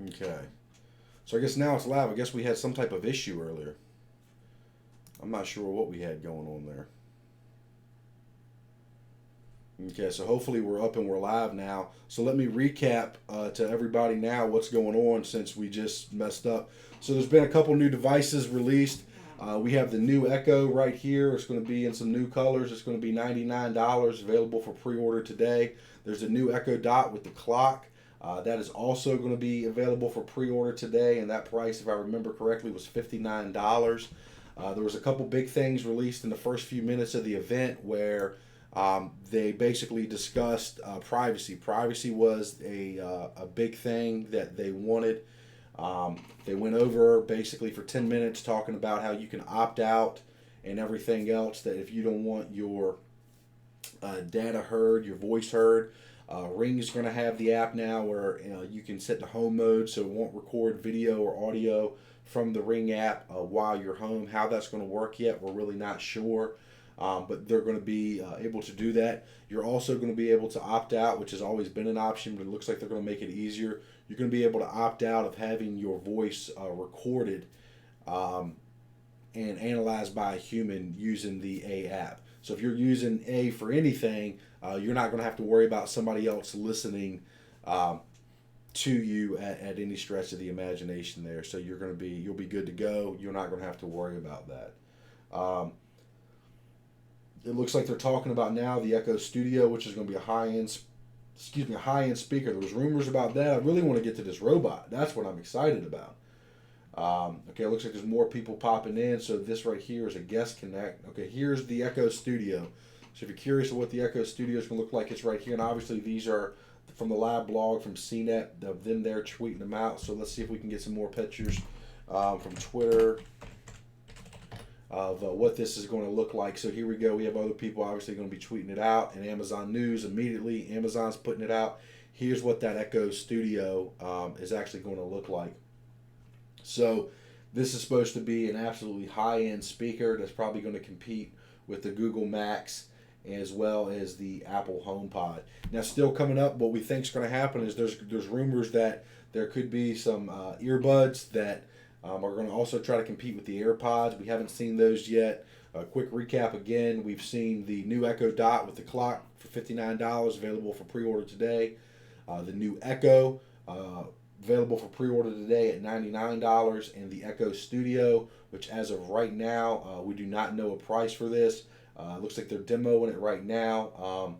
Okay. So I guess now it's live. I guess we had some type of issue earlier. I'm not sure what we had going on there. Okay, so hopefully we're up and we're live now. So let me recap to everybody now what's going on since we just messed up. So there's been a couple new devices released. We have the new Echo right here. It's going to be in some new colors. It's going to be $99, available for pre-order today. There's a new Echo Dot with the clock. That is also going to be available for pre-order today, and that price, if I remember correctly, was $59. There was a couple big things released in the first few minutes of the event where they basically discussed privacy. Privacy was a big thing that they wanted. They went over basically for 10 minutes talking about how you can opt out and everything else, that if you don't want your data heard, your voice heard. Ring is going to have the app now where you can set the home mode so it won't record video or audio from the Ring app while you're home. How that's going to work yet, we're really not sure. But they're going to be able to do that. You're also going to be able to opt out, which has always been an option, but it looks like they're going to make it easier. You're going to be able to opt out of having your voice recorded and analyzed by a human using the A app. So if you're using A for anything, you're not going to have to worry about somebody else listening to you at any stretch of the imagination there. So you'll be good to go. You're not going to have to worry about that. It looks like they're talking about now the Echo Studio, which is going to be a high-end speaker. There was rumors about that. I really want to get to this robot. That's what I'm excited about. Okay, it looks like there's more people popping in. So this right here is a guest connect. Okay, here's the Echo Studio. So if you're curious of what the Echo Studio is going to look like, it's right here. And obviously these are from the live blog from CNET, of them there tweeting them out. So let's see if we can get some more pictures from Twitter of what this is going to look like. So here we go. We have other people obviously going to be tweeting it out, and Amazon News immediately. Amazon's putting it out. Here's what that Echo Studio is actually going to look like. So this is supposed to be an absolutely high-end speaker that's probably going to compete with the Google Max as well as the Apple HomePod. Now, still coming up, what we think is going to happen is there's rumors that there could be some earbuds that are going to also try to compete with the AirPods. We haven't seen those yet. A quick recap again, we've seen the new Echo Dot with the clock for $59, available for pre-order today. The new Echo, available for pre-order today at $99, and the Echo Studio, which as of right now, we do not know a price for this. Looks like they're demoing it right now.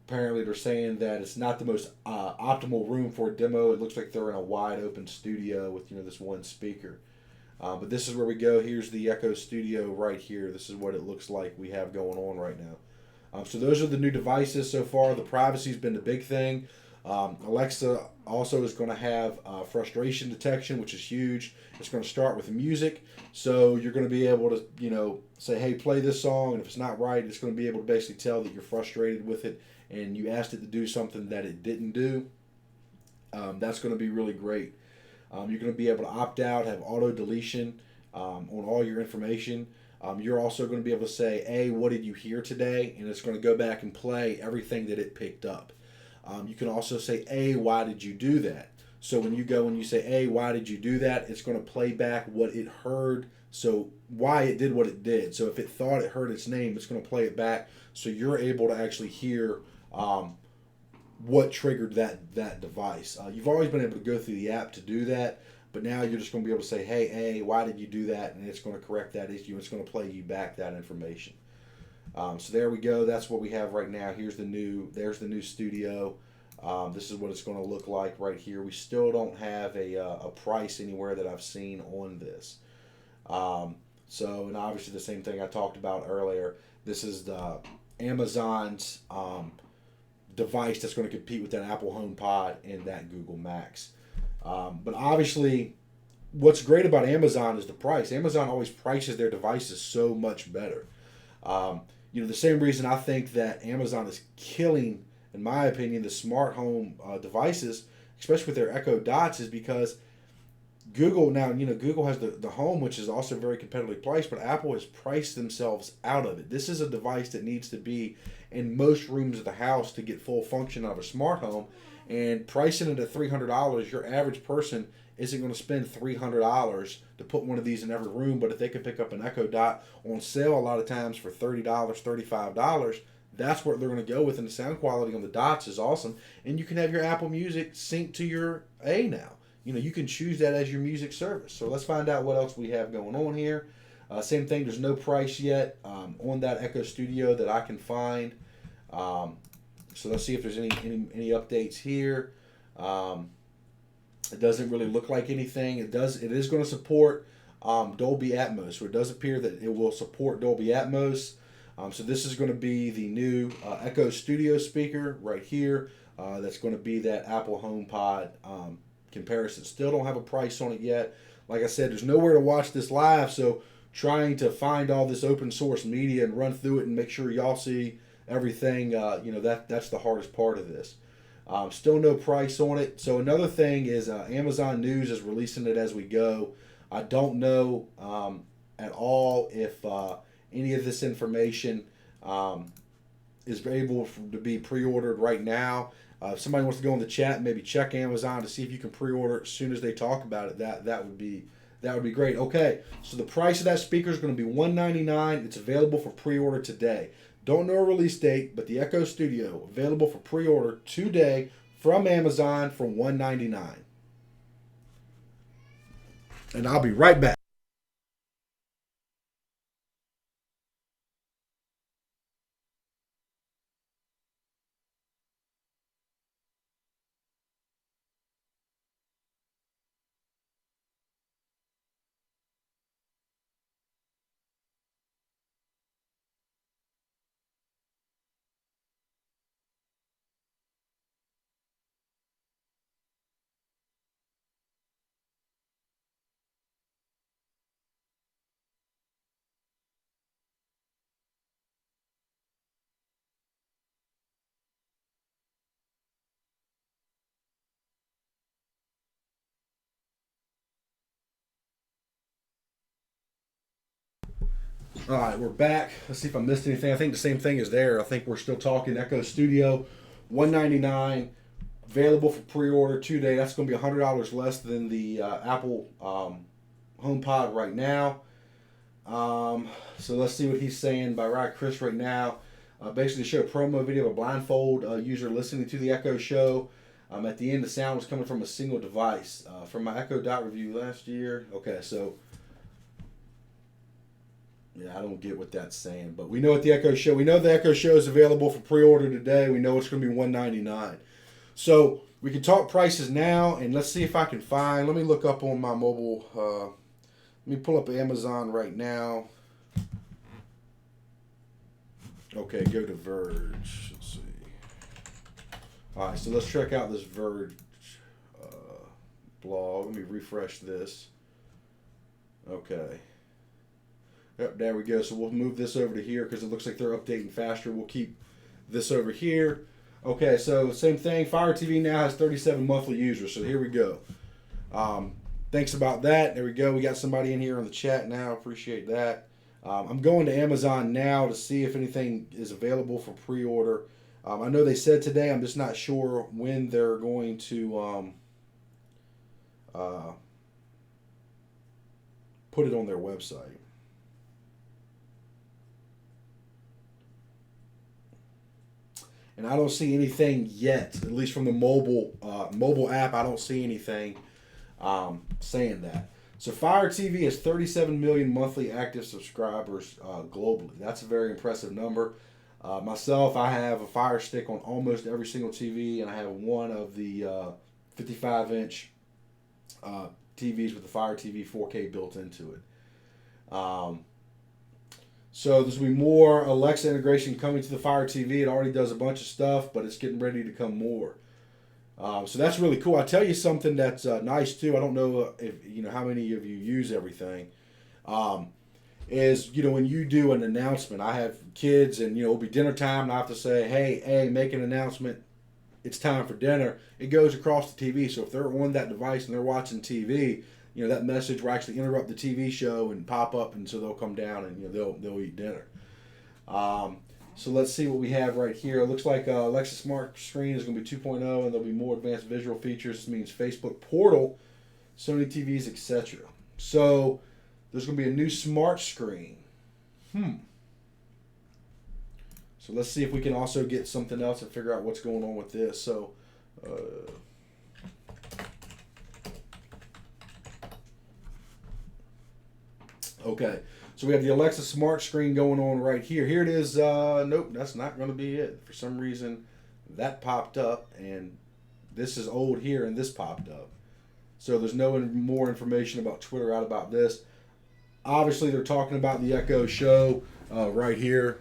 Apparently they're saying that it's not the most optimal room for a demo. It looks like they're in a wide open studio with this one speaker. But this is where we go. Here's the Echo Studio right here. This is what it looks like we have going on right now. So those are the new devices so far. The privacy's been the big thing. Alexa also is going to have frustration detection, which is huge. It's going to start with music. So you're going to be able to, say, hey, play this song. And if it's not right, it's going to be able to basically tell that you're frustrated with it and you asked it to do something that it didn't do. That's going to be really great. You're going to be able to opt out, have auto deletion on all your information. You're also going to be able to say, hey, what did you hear today? And it's going to go back and play everything that it picked up. You can also say, hey, why did you do that? So when you go and you say, hey, why did you do that? It's going to play back what it heard. So why it did what it did. So if it thought it heard its name, it's going to play it back. So you're able to actually hear what triggered that device. You've always been able to go through the app to do that, but now you're just going to be able to say, hey, why did you do that? And it's going to correct that issue. It's going to play you back that information. So there we go. That's what we have right now. There's the new studio. This is what it's going to look like right here. We still don't have a price anywhere that I've seen on this. And obviously the same thing I talked about earlier. This is the Amazon's device that's going to compete with that Apple HomePod and that Google Max. But obviously, what's great about Amazon is the price. Amazon always prices their devices so much better. The same reason I think that Amazon is killing, in my opinion, the smart home devices, especially with their Echo Dots, is because Google now, Google has the home, which is also very competitively priced, but Apple has priced themselves out of it. This is a device that needs to be in most rooms of the house to get full function of a smart home, and pricing it at $300, your average person isn't going to spend $300 to put one of these in every room. But if they can pick up an Echo Dot on sale a lot of times for $30, $35, that's what they're going to go with, and the sound quality on the Dots is awesome. And you can have your Apple Music synced to your A now. You can choose that as your music service. So let's find out what else we have going on here. Same thing, there's no price yet on that Echo Studio that I can find. So let's see if there's any updates here. It doesn't really look like anything. It is going to support Dolby Atmos. So it does appear that it will support Dolby Atmos. So this is going to be the new Echo Studio speaker right here. That's going to be that Apple HomePod comparison. Still don't have a price on it yet. Like I said, there's nowhere to watch this live, so trying to find all this open source media and run through it and make sure y'all see everything, that's the hardest part of this. Still no price on it. So another thing is Amazon News is releasing it as we go. I don't know at all if any of this information is able to be pre-ordered right now. If somebody wants to go in the chat and maybe check Amazon to see if you can pre-order as soon as they talk about it, that would be great. Okay, so the price of that speaker is going to be $199. It's available for pre-order today. Don't know a release date, but the Echo Studio available for pre-order today from Amazon for $199. And I'll be right back. All right, we're back. Let's see if I missed anything. I think the same thing is there. I think we're still talking Echo Studio, $199, available for pre-order today. That's going to be $100 less than the Apple HomePod right now. So let's see what he's saying by Rod Chris right now. Basically, show a promo video of a blindfold user listening to the Echo Show. At the end, the sound was coming from a single device. From my Echo Dot review last year. Okay, so yeah, I don't get what that's saying, but we know what the Echo Show. We know the Echo Show is available for pre-order today. We know it's going to be $199. So we can talk prices now, and let's see if I can find. Let me look up on my mobile. Let me pull up Amazon right now. Okay, go to Verge. Let's see. All right, so let's check out this Verge blog. Let me refresh this. Okay. Yep, there we go. So we'll move this over to here because it looks like they're updating faster. We'll keep this over here. Okay, so same thing. Fire TV now has 37 monthly users. So here we go. Thanks about that. There we go. We got somebody in here on the chat now. Appreciate that. I'm going to Amazon now to see if anything is available for pre-order. I know they said today. I'm just not sure when they're going to put it on their website. And I don't see anything yet, at least from the mobile app. I don't see anything saying that. So Fire TV has 37 million monthly active subscribers globally. That's a very impressive number. Myself, I have a Fire Stick on almost every single TV, and I have one of the 55-inch TVs with the Fire TV 4K built into it. So there's going to be more Alexa integration coming to the Fire TV. It already does a bunch of stuff, but it's getting ready to come more. So that's really cool. I'll tell you something that's nice too. I don't know if how many of you use everything. Is when you do an announcement, I have kids, and it'll be dinner time, and I have to say, hey, make an announcement. It's time for dinner. It goes across the TV. So if they're on that device and they're watching TV, that message will actually interrupt the TV show and pop up, and so they'll come down and they'll eat dinner. So let's see what we have right here. It looks like Alexa Smart Screen is going to be 2.0, and there'll be more advanced visual features. This means Facebook Portal, Sony TVs, etc. So there's going to be a new smart screen. So let's see if we can also get something else and figure out what's going on with this. So, okay. So we have the Alexa Smart Screen going on right here. Here it is. Nope, that's not going to be it. For some reason, that popped up, and this is old here, and this popped up. So there's no more information about Twitter out about this. Obviously, they're talking about the Echo Show right here.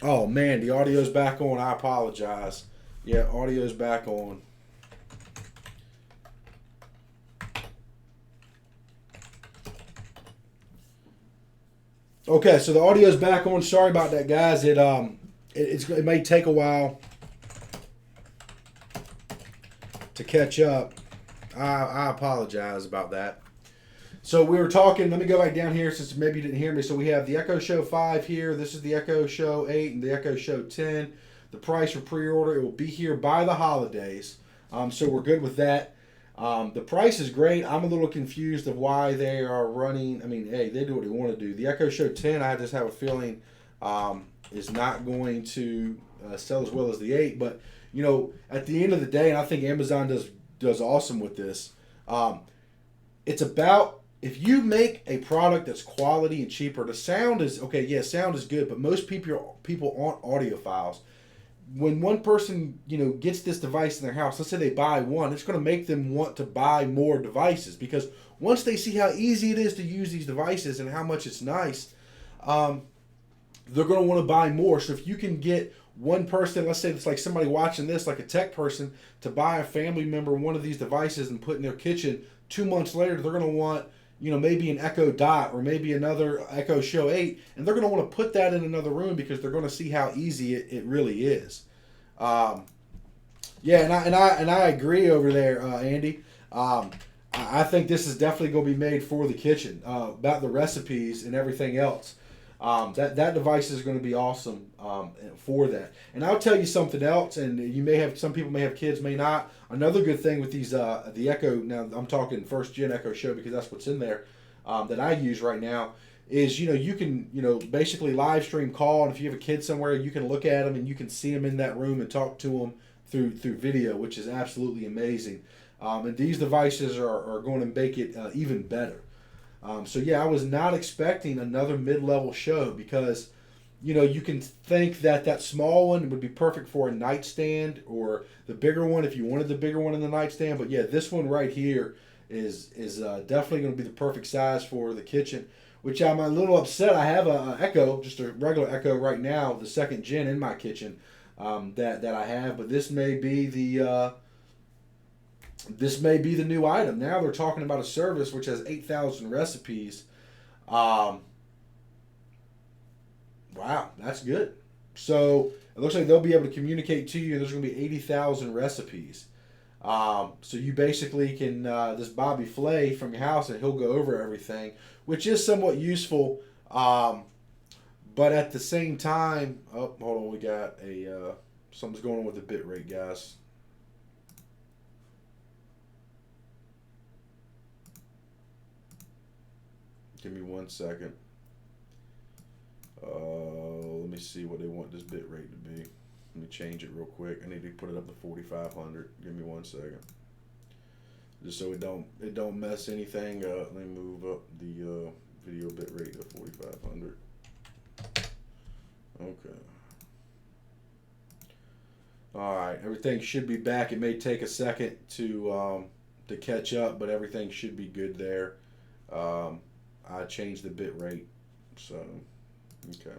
Oh man, the audio's back on. I apologize. Yeah, audio's back on. Okay, so the audio's back on. Sorry about that, guys. It may take a while to catch up. I apologize about that. So we were talking, let me go back down here since maybe you didn't hear me. So we have the Echo Show 5 here. This is the Echo Show 8 and the Echo Show 10. The price for pre-order, it will be here by the holidays. So we're good with that. The price is great. I'm a little confused of why they are running. I mean, hey, they do what they want to do. The Echo Show 10, I just have a feeling, is not going to sell as well as the 8. But, at the end of the day, and I think Amazon does awesome with this, it's about, if you make a product that's quality and cheaper, the sound is, okay, yeah, sound is good, but most people aren't audiophiles. When one person, gets this device in their house, let's say they buy one, it's going to make them want to buy more devices, because once they see how easy it is to use these devices and how much it's nice, they're going to want to buy more. So if you can get one person, let's say it's like somebody watching this, like a tech person, to buy a family member one of these devices and put in their kitchen. 2 months later, they're going to want, maybe an Echo Dot or maybe another Echo Show 8, and they're going to want to put that in another room because they're going to see how easy it really is. Yeah, and I agree over there, Andy. I think this is definitely going to be made for the kitchen, about the recipes and everything else. That device is going to be awesome for that. And I'll tell you something else, and some people may have kids, may not. Another good thing with these the Echo, now I'm talking first gen Echo Show because that's what's in there, that I use right now, is you can basically live stream call, and if you have a kid somewhere, you can look at them and you can see them in that room and talk to them through video, which is absolutely amazing. And these devices are going to make it even better. So yeah, I was not expecting another mid-level show because, you can think that small one would be perfect for a nightstand, or the bigger one if you wanted the bigger one in the nightstand. But yeah, this one right here is definitely going to be the perfect size for the kitchen, which I'm a little upset. I have a Echo, just a regular Echo right now, the second gen in my kitchen, that I have, but this may be the new item. Now they're talking about a service which has 8,000 recipes. Wow, that's good. So it looks like they'll be able to communicate to you. There's going to be 80,000 recipes. So you basically can just Bobby Flay from your house, and he'll go over everything, which is somewhat useful. But at the same time, oh, hold on, we got something's going on with the bit rate, guys. Give me 1 second. Let me see what they want this bit rate to be. Let me change it real quick. I need to put it up to 4,500. Give me 1 second. Just so it don't mess anything up. Let me move up the video bit rate to 4,500. Okay. All right. Everything should be back. It may take a second to catch up, but everything should be good there. I changed the bit rate, so okay.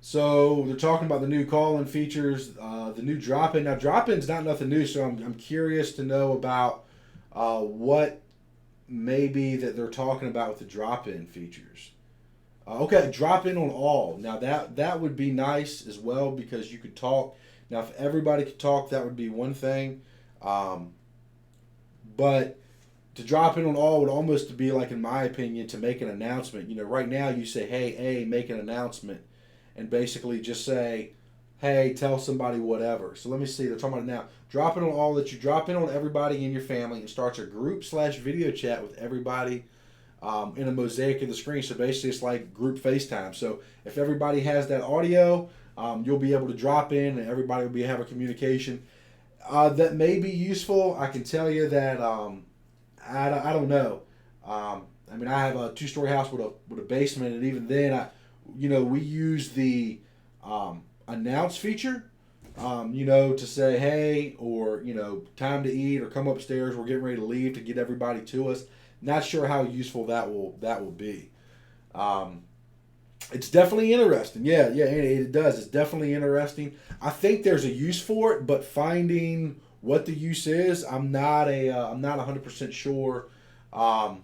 So they're talking about the new call-in features, the new drop-in. Now drop-in's not nothing new, so I'm curious to know about what maybe that they're talking about with the drop-in features. Okay, drop-in on all. Now that would be nice as well because you could talk. Now if everybody could talk, that would be one thing, but to drop in on all would almost be like, in my opinion, to make an announcement. Right now you say, hey, make an announcement, and basically just say, hey, tell somebody whatever. So let me see. They're talking about it now. Drop in on all, that you drop in on everybody in your family and starts a group/video chat with everybody in a mosaic of the screen. So basically it's like group FaceTime. So if everybody has that audio, you'll be able to drop in and everybody will have a communication. That may be useful. I can tell you that I don't know. I have a 2-story house with a basement, and even then, we use the announce feature, to say, hey, or time to eat, or come upstairs. We're getting ready to leave, to get everybody to us. Not sure how useful that will be. It's definitely interesting. Yeah, it does. It's definitely interesting. I think there's a use for it, but finding what the use is, I'm not 100% sure. I'm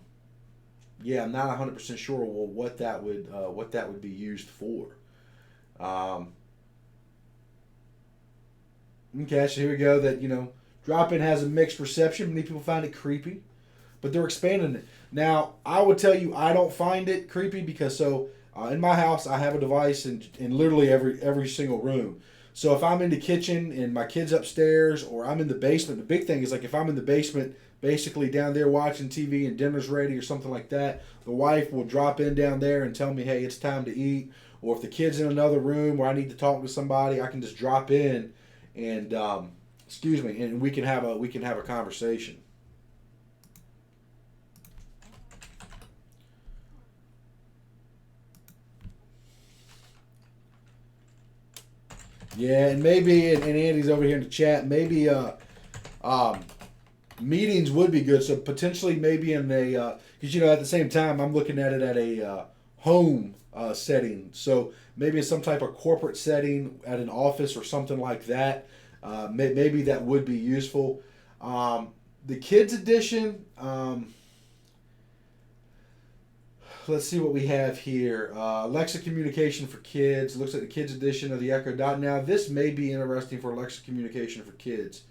not 100% sure what that would be used for. Okay, so here we go. That drop-in has a mixed reception. Many people find it creepy, but they're expanding it. Now, I would tell you, I don't find it creepy because in my house I have a device in literally every single room. So if I'm in the kitchen and my kid's upstairs, or I'm in the basement, the big thing is, like, if I'm in the basement, basically down there watching TV and dinner's ready or something like that, the wife will drop in down there and tell me, hey, it's time to eat. Or if the kid's in another room where I need to talk to somebody, I can just drop in and and we can have a conversation. Yeah, and maybe, and Andy's over here in the chat, maybe meetings would be good. So potentially maybe in because at the same time I'm looking at it at a home setting. So maybe it's some type of corporate setting at an office or something like that. Maybe that would be useful. The kids edition. Let's see what we have here. Alexa communication for kids. It looks like the kids edition of the Echo Dot. Now this may be interesting for Alexa communication for kids,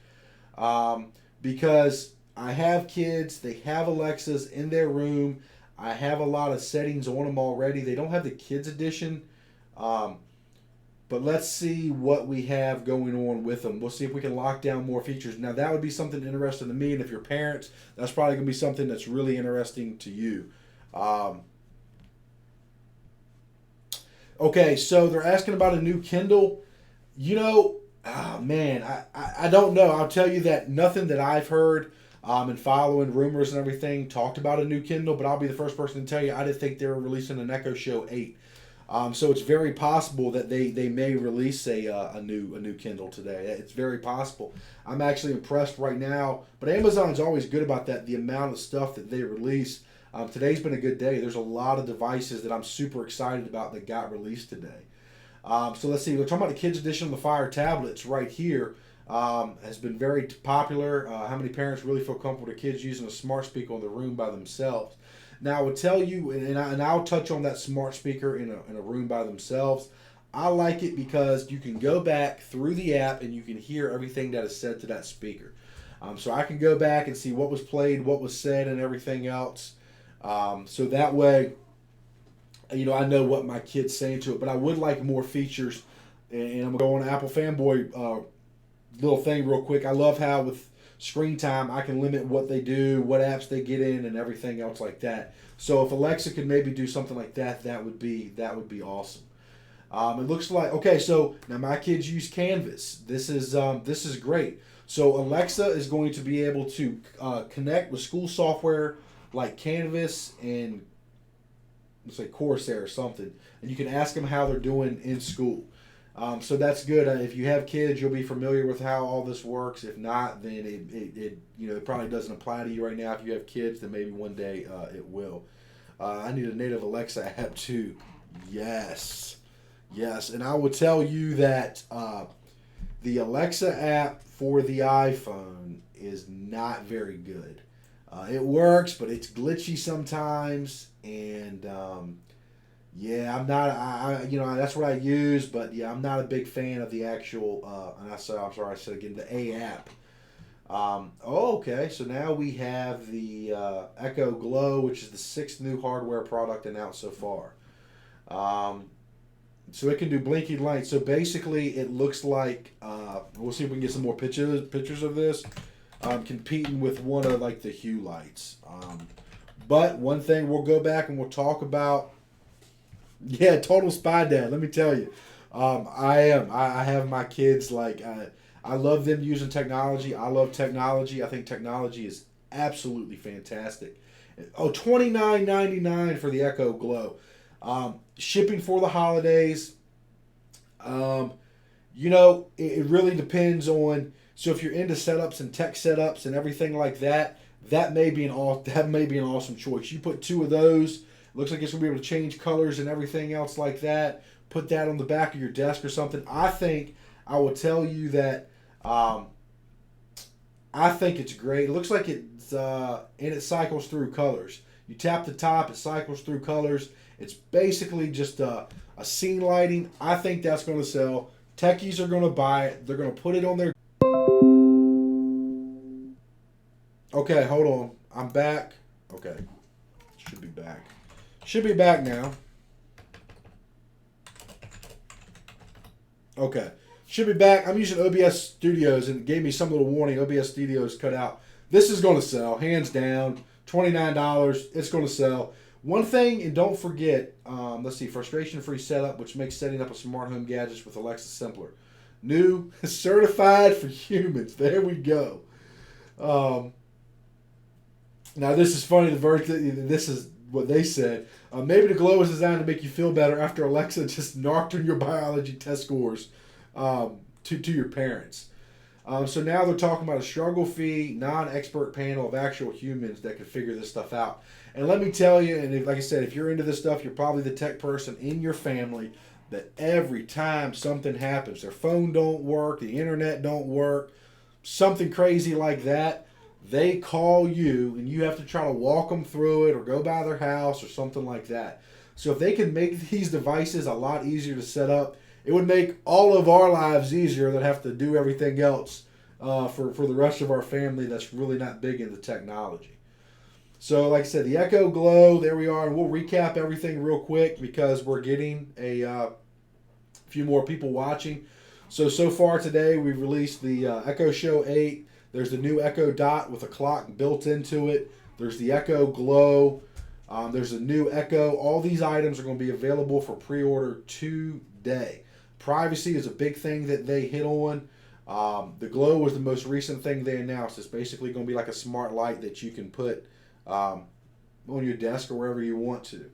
because I have kids. They have Alexas in their room. I have a lot of settings on them already. They don't have the kids edition, but let's see what we have going on with them. We'll see if we can lock down more features. Now that would be something interesting to me, and if you're parents, that's probably going to be something that's really interesting to you. Okay, so they're asking about a new Kindle. Oh man, I don't know. I'll tell you that nothing that I've heard and following rumors and everything talked about a new Kindle, but I'll be the first person to tell you I didn't think they were releasing an Echo Show 8. So it's very possible that they may release a new Kindle today. It's very possible. I'm actually impressed right now, but Amazon's always good about that, the amount of stuff that they release. Today's been a good day. There's a lot of devices that I'm super excited about that got released today. So let's see. We're talking about the kids edition of the Fire tablets right here. Has been very popular. How many parents really feel comfortable with their kids using a smart speaker in the room by themselves? Now, I would tell you, and I'll touch on that smart speaker in a room by themselves. I like it because you can go back through the app and you can hear everything that is said to that speaker. So I can go back and see what was played, what was said, and everything else. So that way, I know what my kid's saying to it. But I would like more features, and I'm going to go on Apple fanboy little thing real quick. I love how with screen time I can limit what they do, what apps they get in, and everything else like that. So if Alexa could maybe do something like that, that would be awesome. It looks like, okay, so now my kids use Canvas. This is great. So Alexa is going to be able to connect with school software like Canvas and let's say Corsair or something, and you can ask them how they're doing in school. So that's good. If you have kids, you'll be familiar with how all this works. If not, then it probably doesn't apply to you right now. If you have kids, then maybe one day it will. I need a native Alexa app too. Yes, and I will tell you that the Alexa app for the iPhone is not very good. It works, but it's glitchy sometimes, and yeah, I'm not. That's what I use, but yeah, I'm not a big fan of the actual. I'm sorry, I said again the A app. Okay, so now we have the Echo Glow, which is the 6th new hardware product announced so far. So it can do blinking lights. So basically, it looks like we'll see if we can get some more pictures of this. Competing with one of like the Hue lights. But one thing we'll go back and we'll talk about. Yeah, total spy dad. Let me tell you, I have my kids like I love them using technology. I love technology. I think technology is absolutely fantastic. Oh, $29.99 for the Echo Glow. Shipping for the holidays. It really depends on. So if you're into setups and tech setups and everything like that, that may be an awesome choice. You put 2 of those. Looks like it's going to be able to change colors and everything else like that. Put that on the back of your desk or something. I will tell you that I think it's great. It looks like it's and it cycles through colors. You tap the top, it cycles through colors. It's basically just a scene lighting. I think that's going to sell. Techies are going to buy it. They're going to put it on their... Okay, hold on. I'm back. Okay. Should be back. Should be back now. Okay. Should be back. I'm using OBS Studios and it gave me some little warning. OBS Studios cut out. This is going to sell. Hands down. $29. It's going to sell. One thing, and don't forget, let's see, frustration-free setup, which makes setting up a smart home gadgets with Alexa simpler. New, certified for humans. There we go. Now, this is funny. This is what they said. Maybe the Glow is designed to make you feel better after Alexa just knocked on your biology test scores to your parents. So now they're talking about a struggle-free, non-expert panel of actual humans that can figure this stuff out. And let me tell you, and if, like I said, if you're into this stuff, you're probably the tech person in your family that every time something happens, their phone don't work, the internet don't work, something crazy like that, they call you and you have to try to walk them through it or go by their house or something like that. So if they can make these devices a lot easier to set up, it would make all of our lives easier that have to do everything else for the rest of our family that's really not big into technology. So, like I said, the Echo Glow, there we are. And we'll recap everything real quick because we're getting a few more people watching. So far today, we've released the Echo Show 8. There's the new Echo Dot with a clock built into it. There's the Echo Glow. There's a new Echo. All these items are going to be available for pre-order today. Privacy is a big thing that they hit on. The Glow was the most recent thing they announced. It's basically going to be like a smart light that you can put on your desk or wherever you want to.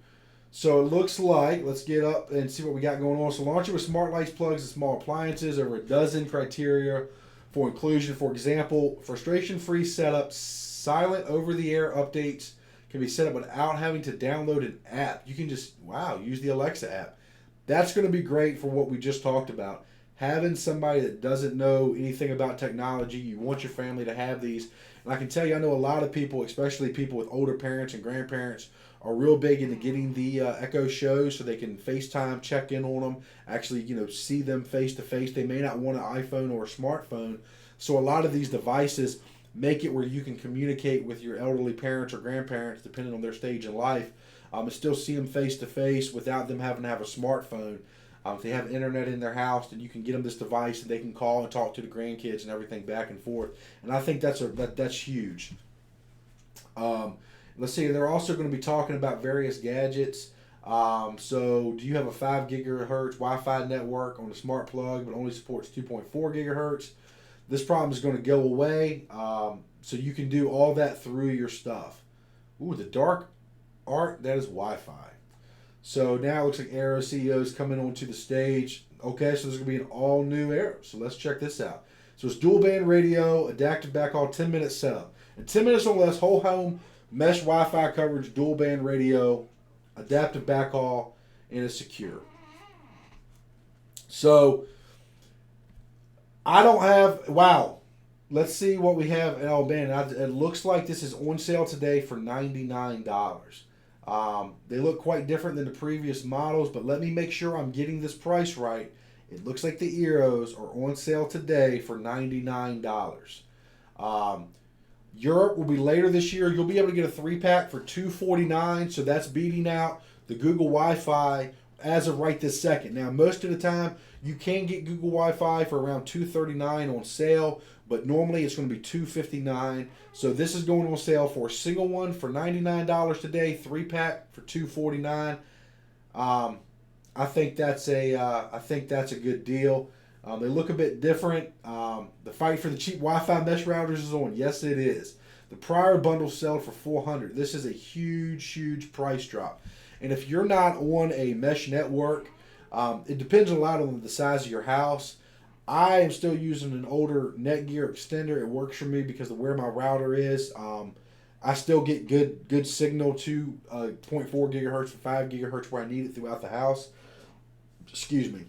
So it looks like, let's get up and see what we got going on. So launch it with smart lights, plugs, and small appliances. Over a dozen criteria for inclusion. For example, frustration-free setup, silent over-the-air updates can be set up without having to download an app. You can just, use the Alexa app. That's going to be great for what we just talked about. Having somebody that doesn't know anything about technology, you want your family to have these. And I can tell you, I know a lot of people, especially people with older parents and grandparents, are real big into getting the Echo shows so they can FaceTime, check in on them, actually, see them face to face. They may not want an iPhone or a smartphone. So a lot of these devices make it where you can communicate with your elderly parents or grandparents, depending on their stage in life, and still see them face to face without them having to have a smartphone. If they have internet in their house, then you can get them this device and they can call and talk to the grandkids and everything back and forth. And I think that's huge. Let's see, they're also going to be talking about various gadgets. So do you have a 5 gigahertz Wi-Fi network on a smart plug but only supports 2.4 gigahertz? This problem is going to go away. So you can do all that through your stuff. Ooh, the dark art, that is Wi-Fi. So now it looks like Arrow CEO is coming onto the stage. Okay, so there's going to be an all-new Arrow. So let's check this out. So it's dual band radio, adaptive backhaul, 10-minute setup. In 10 minutes or less, whole home mesh Wi-Fi coverage, dual band radio, adaptive backhaul, and it's secure. So I don't have, let's see what we have in Alabama. It looks like this is on sale today for $99. They look quite different than the previous models, but let me make sure I'm getting this price right. It looks like the Eros are on sale today for $99. Europe will be later this year. You'll be able to get a 3-pack for $249, so that's beating out the Google Wi-Fi as of right this second. Now, most of the time, you can get Google Wi-Fi for around $239 on sale, but normally it's going to be $259. So this is going on sale for a single one for $99 today, 3-pack for $249. I think that's a good deal. They look a bit different. The fight for the cheap Wi-Fi mesh routers is on. Yes, it is. The prior bundle sold for $400. This is a huge price drop. And if you're not on a mesh network, it depends a lot on the size of your house. I am still using an older Netgear extender. It works for me because of where my router is. I still get good signal to 0.4 gigahertz to 5 gigahertz where I need it throughout the house. Excuse me.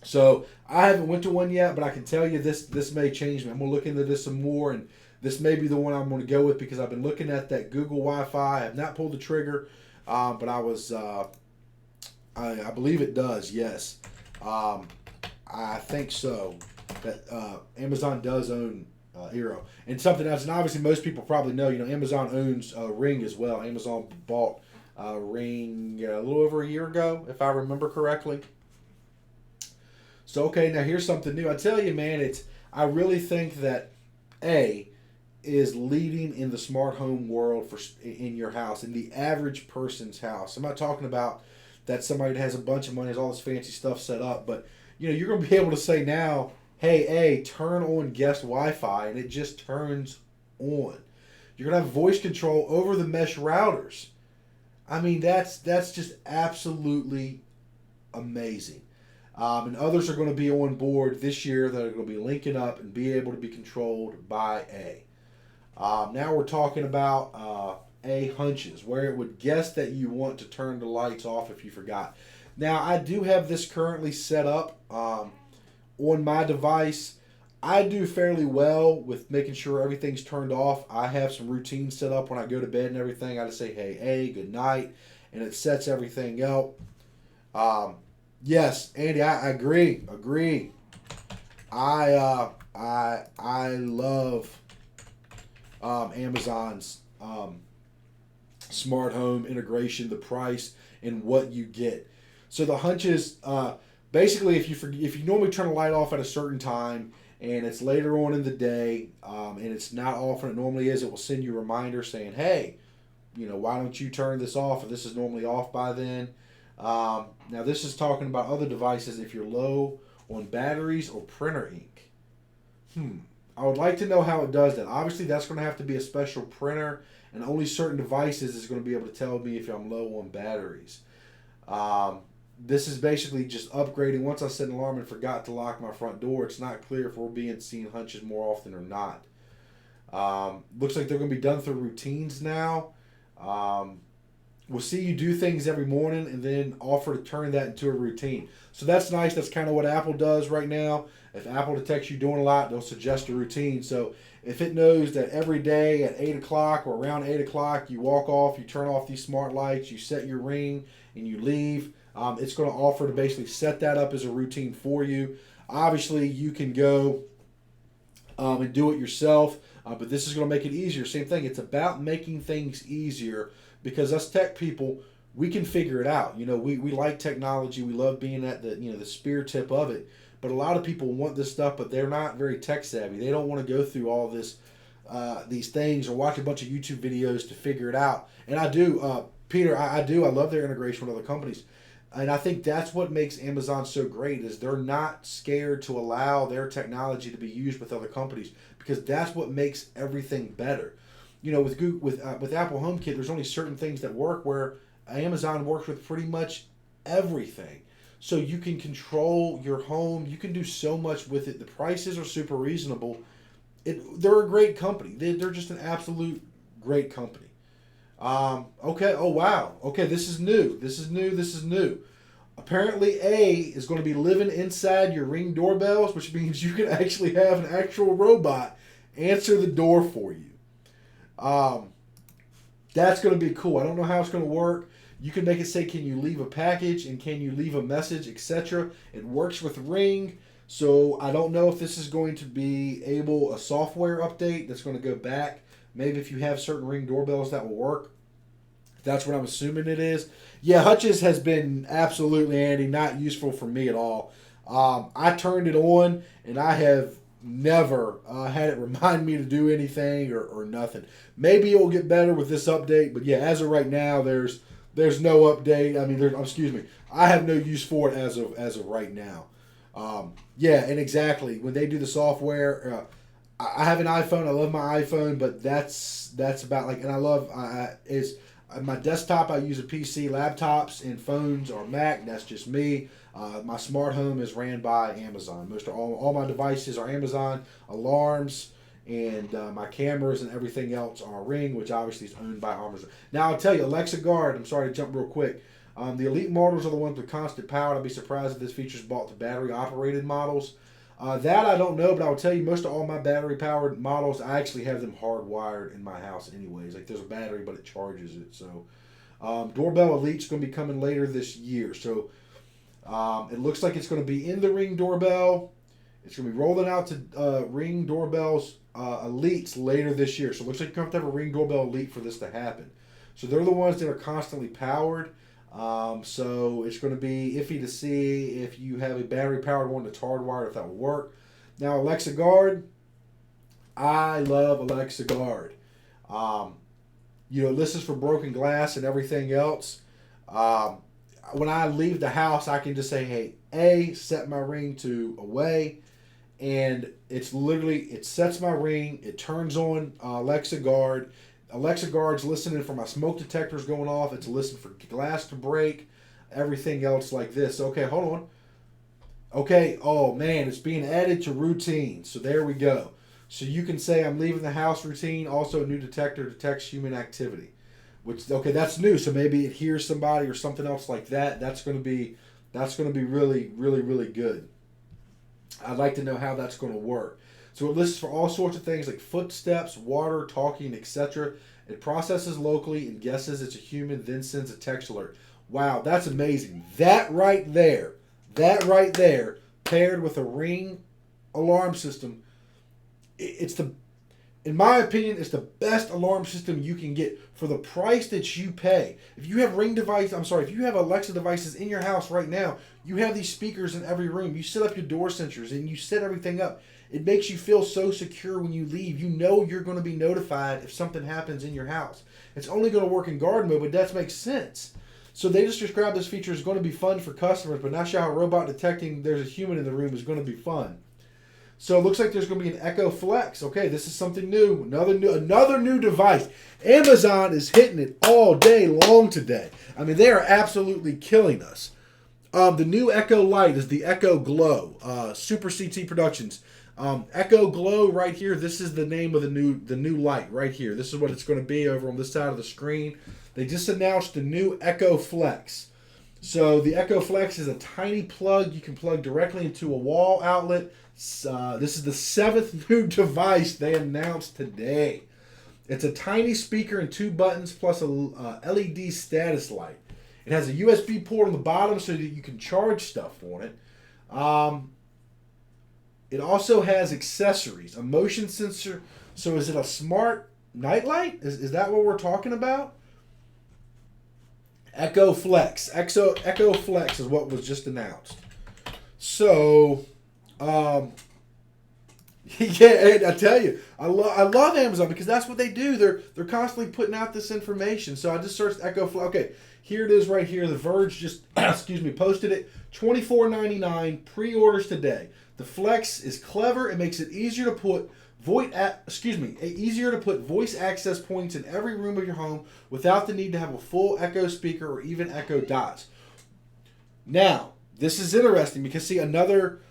So I haven't went to one yet, but I can tell you this may change me. I'm going to look into this some more, and this may be the one I'm going to go with because I've been looking at that Google Wi-Fi. I have not pulled the trigger, but I was I believe it does. Yes, I think so. That Amazon does own Eero, and something else. And obviously, most people probably know. Amazon owns Ring as well. Amazon bought Ring a little over a year ago, if I remember correctly. So, okay, now here's something new. I tell you, man, I really think that is leading in the smart home world in your house, in the average person's house. I'm not talking about that somebody that has a bunch of money, has all this fancy stuff set up, but you're going to be able to say now, hey, turn on guest Wi-Fi, and it just turns on. You're going to have voice control over the mesh routers. I mean, that's just absolutely amazing. And others are going to be on board this year that are going to be linking up and be able to be controlled by A. Now we're talking about A hunches, where it would guess that you want to turn the lights off if you forgot. Now I do have this currently set up on my device. I do fairly well with making sure everything's turned off. I have some routines set up when I go to bed and everything. I just say, hey, A, good night, and it sets everything up. Yes, Andy, I agree. I love Amazon's smart home integration, the price, and what you get. So the hunches, basically, if you normally turn a light off at a certain time and it's later on in the day and it's not off when it normally is, it will send you a reminder saying, hey, why don't you turn this off? If this is normally off by then. Now this is talking about other devices if you're low on batteries or printer ink. I would like to know how it does that. Obviously, that's going to have to be a special printer, and only certain devices is going to be able to tell me if I'm low on batteries. This is basically just upgrading. Once I set an alarm and forgot to lock my front door, it's not clear if we're seeing hunches more often or not. Looks like they're going to be done through routines now. We'll see you do things every morning and then offer to turn that into a routine. So that's nice. That's kind of what Apple does right now. If Apple detects you doing a lot, they'll suggest a routine. So if it knows that every day at 8 o'clock or around 8 o'clock, you walk off, you turn off these smart lights, you set your ring, and you leave, it's going to offer to basically set that up as a routine for you. Obviously, you can go and do it yourself, but this is going to make it easier. Same thing. It's about making things easier because us tech people, we can figure it out. We like technology. We love being at the spear tip of it. But a lot of people want this stuff, but they're not very tech savvy. They don't want to go through all this, these things or watch a bunch of YouTube videos to figure it out. And I do, Peter. I do. I love their integration with other companies. And I think that's what makes Amazon so great is they're not scared to allow their technology to be used with other companies because that's what makes everything better. With Google, with Apple HomeKit, there's only certain things that work where Amazon works with pretty much everything. So you can control your home. You can do so much with it. The prices are super reasonable. They're a great company. They're just an absolute great company. Okay. Oh, wow. Okay, this is new. This is new. Apparently, A is going to be living inside your Ring doorbells, which means you can actually have an actual robot answer the door for you. That's going to be cool. I don't know how it's going to work. You can make it say, can you leave a package and can you leave a message, etc. It works with Ring. So I don't know if this is going to be a software update that's going to go back. Maybe if you have certain Ring doorbells that will work. That's what I'm assuming it is. Yeah, Hutches has been absolutely, Andy, not useful for me at all. I turned it on and I have never had it remind me to do anything or nothing. Maybe it will get better with this update, but yeah, as of right now, there's no update. I mean, I have no use for it as of right now. Yeah, and exactly when they do the software, I have an iPhone. I love my iPhone, but that's about like, and I love my desktop. I use a PC. Laptops and phones are Mac. That's just me. My smart home is ran by Amazon. All my devices are Amazon. Alarms and my cameras and everything else are Ring, which obviously is owned by Amazon. Now I'll tell you, Alexa Guard. I'm sorry to jump real quick. The Elite models are the ones with constant power. I'd be surprised if this feature's bought the battery operated models. That I don't know, but I will tell you, most of all my battery powered models, I actually have them hardwired in my house anyways. Like there's a battery, but it charges it. So Doorbell Elite's going to be coming later this year. So it looks like it's going to be in the Ring doorbell. It's going to be rolling out to Ring doorbells Elites later this year. So it looks like you're going to have a Ring doorbell Elite for this to happen. So they're the ones that are constantly powered. So it's going to be iffy to see if you have a battery powered one that's hardwired, if that will work. Now Alexa Guard, I love Alexa Guard. This is for broken glass and everything else. When I leave the house, I can just say, hey, set my Ring to away. And it sets my Ring. It turns on Alexa Guard. Alexa Guard's listening for my smoke detectors going off. It's listening for glass to break. Everything else like this. Okay, hold on. Okay, oh man, it's being added to routine. So there we go. So you can say I'm leaving the house routine. Also, a new detector detects human activity. Which, okay, that's new. So maybe it hears somebody or something else like that. That's going to be really, really, really good. I'd like to know how that's going to work. So it lists for all sorts of things like footsteps, water, talking, etc. It processes locally and guesses it's a human, then sends a text alert. Wow, that's amazing. That right there, paired with a Ring alarm system, it's the, in my opinion, it's the best alarm system you can get for the price that you pay. If you have if you have Alexa devices in your house right now, you have these speakers in every room. You set up your door sensors and you set everything up. It makes you feel so secure when you leave. You know you're going to be notified if something happens in your house. It's only going to work in guard mode, but that makes sense. So they just described this feature as going to be fun for customers, but not sure how robot detecting there's a human in the room is going to be fun. So it looks like there's going to be an Echo Flex. Okay, this is something new. Another new device. Amazon is hitting it all day long today. I mean, they are absolutely killing us. The new Echo Light is the Echo Glow. Super CT Productions. Echo Glow right here. This is the name of the new light right here. This is what it's going to be over on this side of the screen. They just announced the new Echo Flex. So the Echo Flex is a tiny plug you can plug directly into a wall outlet. This is the 7th new device they announced today. It's a tiny speaker and 2 buttons plus a LED status light. It has a USB port on the bottom so that you can charge stuff on it. It also has accessories, a motion sensor. So is it a smart nightlight? Is that what we're talking about? Echo Flex. Echo Flex is what was just announced. So, yeah, and I tell you, I love Amazon because that's what they do. They're constantly putting out this information. So I just searched Echo Flex. Okay, here it is right here. The Verge just posted it. $24.99 pre-orders today. The Flex is clever. It makes it easier to put voice access points in every room of your home without the need to have a full Echo speaker or even Echo Dots. Now, this is interesting because, see, another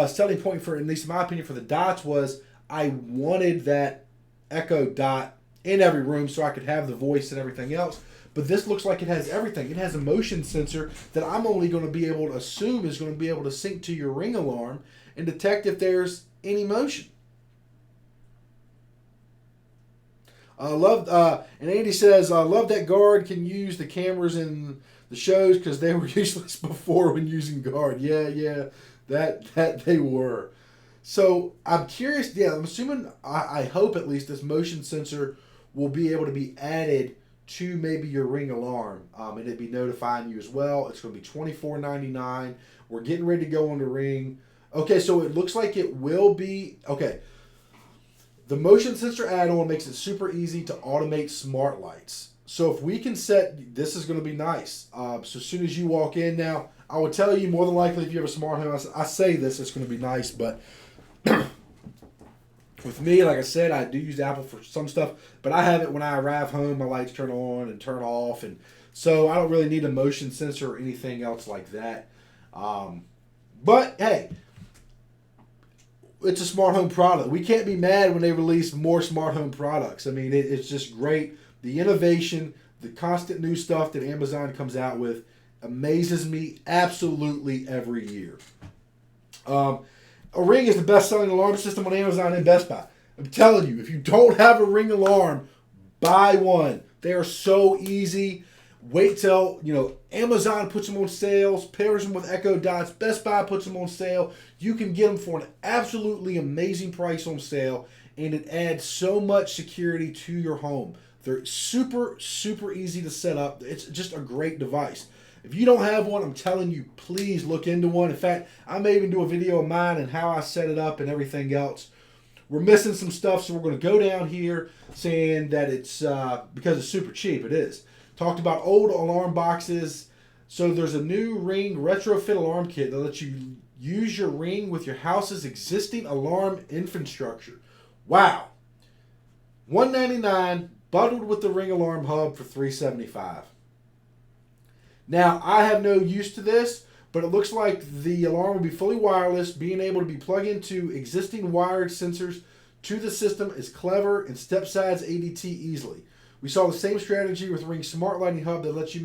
selling point for, at least in my opinion, for the Dots was I wanted that Echo Dot in every room so I could have the voice and everything else. But this looks like it has everything. It has a motion sensor that I'm only going to be able to assume is going to be able to sync to your Ring alarm and detect if there's any motion. And Andy says, I love that Guard can use the cameras in the shows because they were useless before when using Guard. Yeah, that they were. So I'm curious. Yeah, I'm assuming. I hope at least this motion sensor will be able to be added to maybe your Ring alarm, and it'd be notifying you as well. It's going to be $24.99. We're getting ready to go on the Ring. Okay, so it looks like it will be okay. The motion sensor add-on makes it super easy to automate smart lights. So if we can set, this is going to be nice. So as soon as you walk in now, I would tell you more than likely if you have a smart home, I say this, it's going to be nice. But with me, like I said, I do use Apple for some stuff. But I have it when I arrive home, my lights turn on and turn off. And so I don't really need a motion sensor or anything else like that. But hey, it's a smart home product. We can't be mad when they release more smart home products. I mean, it's just great. The innovation, the constant new stuff that Amazon comes out with amazes me absolutely every year. A Ring is the best-selling alarm system on Amazon and Best Buy. I'm telling you, if you don't have a Ring alarm, buy one. They are so easy. Wait till, Amazon puts them on sales, pairs them with Echo Dots, Best Buy puts them on sale. You can get them for an absolutely amazing price on sale, and it adds so much security to your home. They're super, super easy to set up. It's just a great device. If you don't have one, I'm telling you, please look into one. In fact, I may even do a video of mine and how I set it up and everything else. We're missing some stuff, so we're going to go down here saying that it's because it's super cheap. It is. Talked about old alarm boxes. So there's a new Ring Retrofit alarm kit that lets you use your Ring with your house's existing alarm infrastructure. Wow. $199 bundled with the Ring alarm hub for $375. Now, I have no use to this, but it looks like the alarm will be fully wireless, being able to be plugged into existing wired sensors to the system is clever and step-sides ADT easily. We saw the same strategy with Ring Smart Lighting Hub that lets you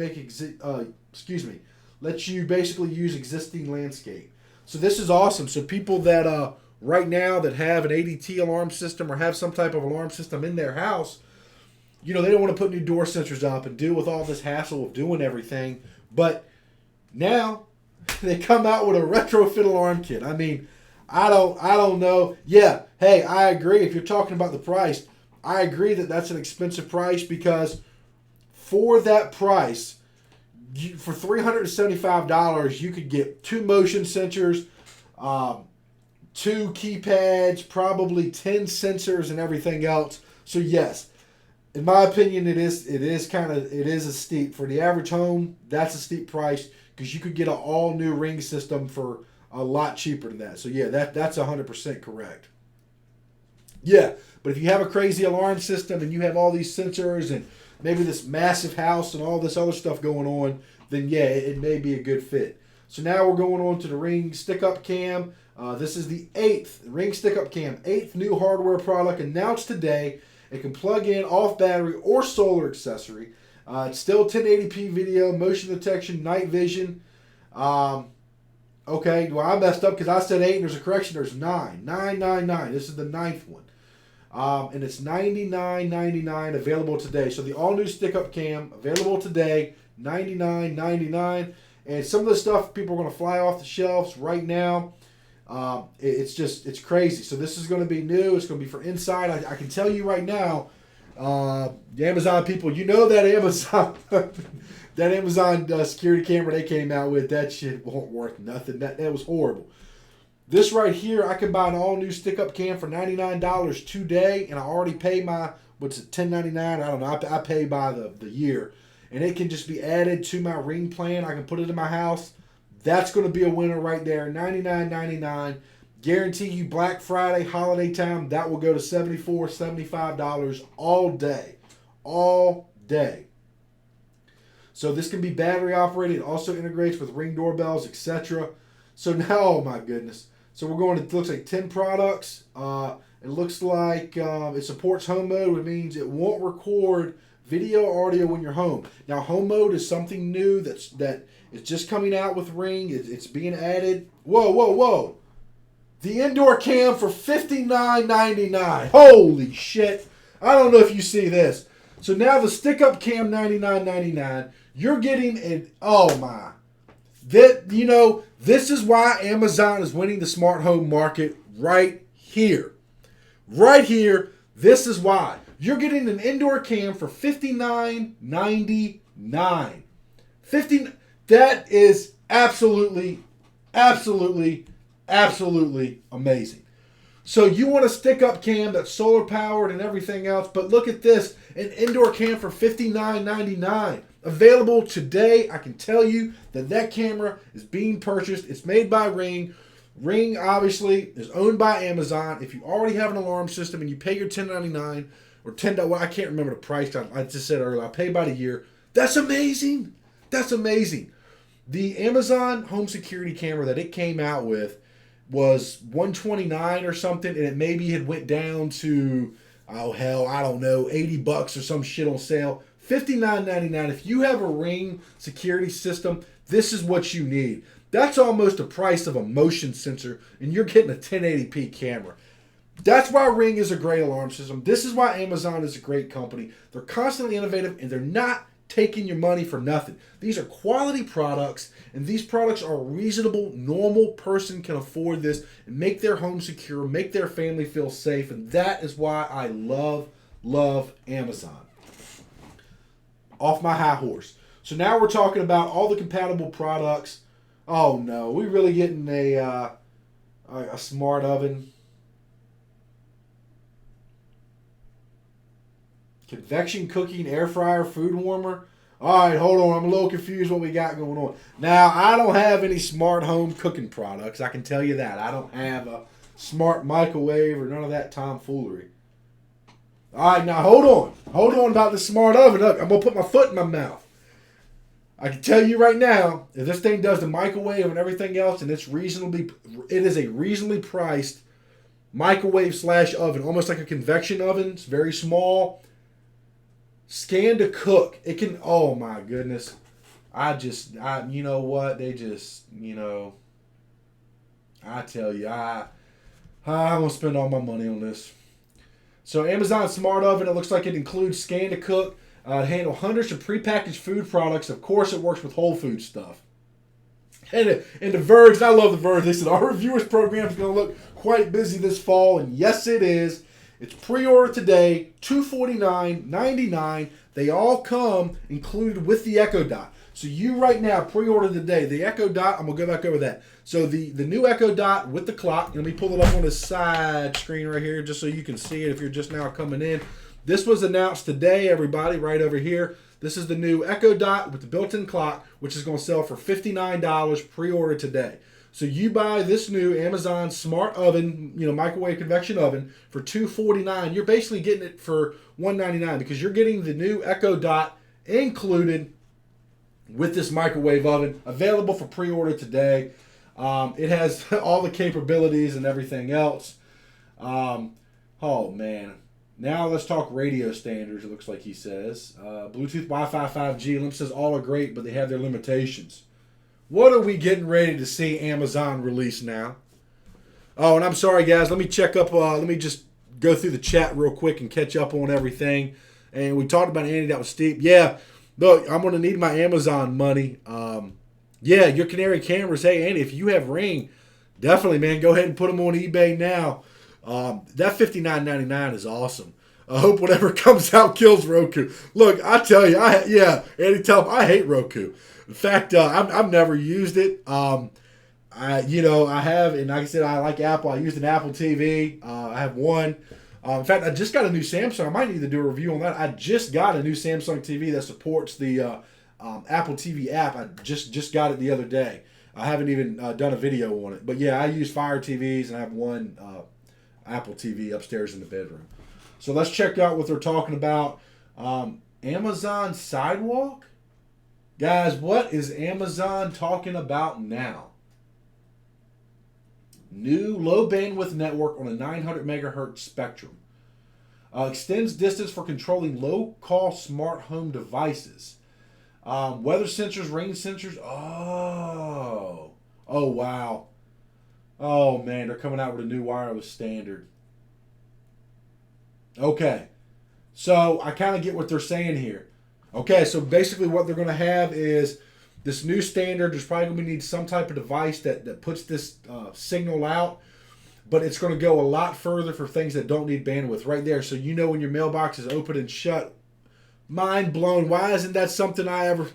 lets you basically use existing landscape. So this is awesome. So people that right now that have an ADT alarm system or have some type of alarm system in their house, they don't want to put new door sensors up and deal with all this hassle of doing everything. But now they come out with a retrofit alarm kit. I mean, I don't know. Yeah, hey, I agree. If you're talking about the price, I agree that that's an expensive price, because for that price, for $375, you could get 2 motion sensors, 2 keypads, probably 10 sensors, and everything else. So yes, in my opinion, it is a steep, for the average home. That's a steep price, because you could get an all new Ring system for a lot cheaper than that. So yeah, that's 100% correct. Yeah, but if you have a crazy alarm system and you have all these sensors and maybe this massive house and all this other stuff going on, then yeah, it may be a good fit. So now we're going on to the Ring Stick-Up Cam. This is the 8th Ring Stick-Up Cam, 8th new hardware product announced today. It can plug in off battery or solar accessory. It's still 1080p video, motion detection, night vision. Okay, well, I messed up because I said 8 and there's a correction. There's 9. 999. This is the 9th one. And it's $99.99 available today. So the all-new stick-up cam available today, $99.99. And some of the stuff people are going to fly off the shelves right now. It's crazy. So this is going to be new. It's going to be for inside. I can tell you right now, the Amazon people, that Amazon that Amazon security camera they came out with, that shit won't worth nothing. That was horrible. This right here, I can buy an all-new stick-up cam for $99 today, and I already pay my, $10.99? I don't know. I pay by the year. And it can just be added to my Ring plan. I can put it in my house. That's going to be a winner right there. $99.99. Guarantee you Black Friday, holiday time, that will go to $74, $75 all day. All day. So this can be battery operated. It also integrates with Ring doorbells, etc. So now, oh my goodness. So we're going to, it looks like 10 products. It looks like it supports home mode, which means it won't record video or audio when you're home. Now, home mode is something new that is just coming out with Ring. It's being added. Whoa, whoa, whoa. The indoor cam for $59.99. Holy shit. I don't know if you see this. So now the stick-up cam $99.99. You're getting an, oh my. This is why Amazon is winning the smart home market right here. Right here. This is why. You're getting an indoor cam for $59.99. That is absolutely, absolutely, absolutely amazing. So you want a stick-up cam that's solar powered and everything else, but look at this, an indoor cam for $59.99. Available today. I can tell you that camera is being purchased. It's made by Ring. Ring obviously is owned by Amazon. If you already have an alarm system and you pay your $10.99 or $10, well, I can't remember the price. I just said earlier, I pay by the year. That's amazing. That's amazing. The Amazon home security camera that it came out with was $129 or something, and it maybe had went down to, oh hell, I don't know, $80 or some shit on sale. $59.99. If you have a Ring security system, this is what you need. That's almost the price of a motion sensor, and you're getting a 1080p camera. That's why Ring is a great alarm system. This is why Amazon is a great company. They're constantly innovative, and they're not taking your money for nothing. These are quality products, and these products are reasonable. Normal person can afford this and make their home secure, make their family feel safe, and that is why I love Amazon. Off my high horse. So now we're talking about all the compatible products. Oh no, we really getting a smart oven. Convection cooking, air fryer, food warmer. All right, hold on. I'm a little confused what we got going on. Now, I don't have any smart home cooking products. I can tell you that. I don't have a smart microwave or none of that tomfoolery. All right, now hold on. Hold on about the smart oven. Look, I'm going to put my foot in my mouth. I can tell you right now, if this thing does the microwave and everything else, and it is a reasonably priced microwave / oven, almost like a convection oven. It's very small. Scan to cook. It can, oh my goodness. You know what? They just, I tell you, I'm going to spend all my money on this. So Amazon Smart Oven, it looks like it includes Scan to Cook. Handle hundreds of prepackaged food products. Of course, it works with whole food stuff. And The Verge, I love The Verge. They said, our reviewers program is going to look quite busy this fall. And yes, it is. It's pre-order today, $249.99. They all come included with the Echo Dot. So you right now, pre-order today. The Echo Dot, I'm going to go back over that. So the new Echo Dot with the clock, let me pull it up on the side screen right here just so you can see it if you're just now coming in. This was announced today, everybody, right over here. This is the new Echo Dot with the built-in clock, which is going to sell for $59 pre-order today. So you buy this new Amazon Smart Oven, microwave convection oven for $249. You're basically getting it for $199 because you're getting the new Echo Dot included with this microwave oven, available for pre-order today. It has all the capabilities and everything else. Oh, man. Now let's talk radio standards, it looks like he says. Bluetooth, Wi-Fi, 5G. Lim says all are great, but they have their limitations. What are we getting ready to see Amazon release now? Oh, and I'm sorry, guys. Let me check up. Let me just go through the chat real quick and catch up on everything. And we talked about Andy. That was steep. Yeah, look, I'm going to need my Amazon money. Yeah, your Canary cameras. Hey, Andy, if you have Ring, definitely, man, go ahead and put them on eBay now. That $59.99 is awesome. I hope whatever comes out kills Roku. Look, I tell you, Andy, tell him I hate Roku. In fact, I've never used it. I have, and like I said, I like Apple. I used an Apple TV. I have one. In fact, I just got a new Samsung. I might need to do a review on that. I just got a new Samsung TV that supports the Apple TV app. I just got it the other day. I haven't even done a video on it. But yeah, I use Fire TVs, and I have one Apple TV upstairs in the bedroom. So let's check out what they're talking about. Amazon Sidewalk? Guys, what is Amazon talking about now? New low bandwidth network on a 900 megahertz spectrum. Extends distance for controlling low-cost smart home devices. Weather sensors, rain sensors. Oh, wow. Oh, man, they're coming out with a new wireless standard. Okay, so I kind of get what they're saying here. Okay, so basically what they're going to have is this new standard. There's probably going to need some type of device that puts this signal out, but it's going to go a lot further for things that don't need bandwidth right there. So when your mailbox is open and shut, mind blown. Why isn't that something I ever,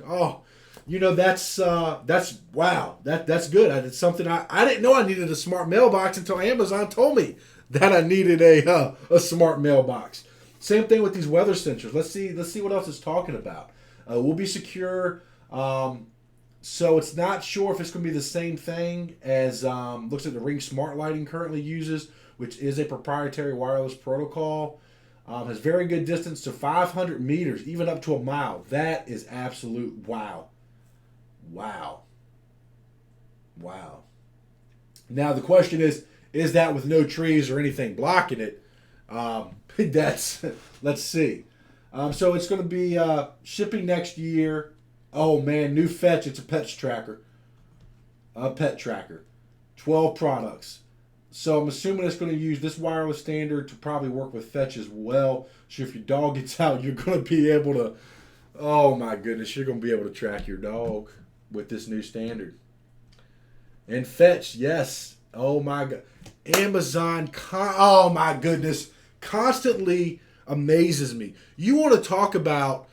that's wow. That's good. It's something I didn't know I needed a smart mailbox until Amazon told me that I needed a smart mailbox. Same thing with these weather sensors. Let's see what else it's talking about. Will be secure. So it's not sure if it's going to be the same thing as looks like the Ring Smart Lighting currently uses, which is a proprietary wireless protocol. Has very good distance to 500 meters, even up to a mile. That is absolute wow. Wow. Now the question is that with no trees or anything blocking it? Let's see. So it's going to be shipping next year. Oh man, new Fetch. It's a pet tracker. 12 products. So I'm assuming it's going to use this wireless standard to probably work with Fetch as well. So if your dog gets out, you're going to be able to, oh my goodness, you're going to be able to track your dog with this new standard. And Fetch, yes. Oh my God. Amazon, oh my goodness, constantly amazes me. You want to talk about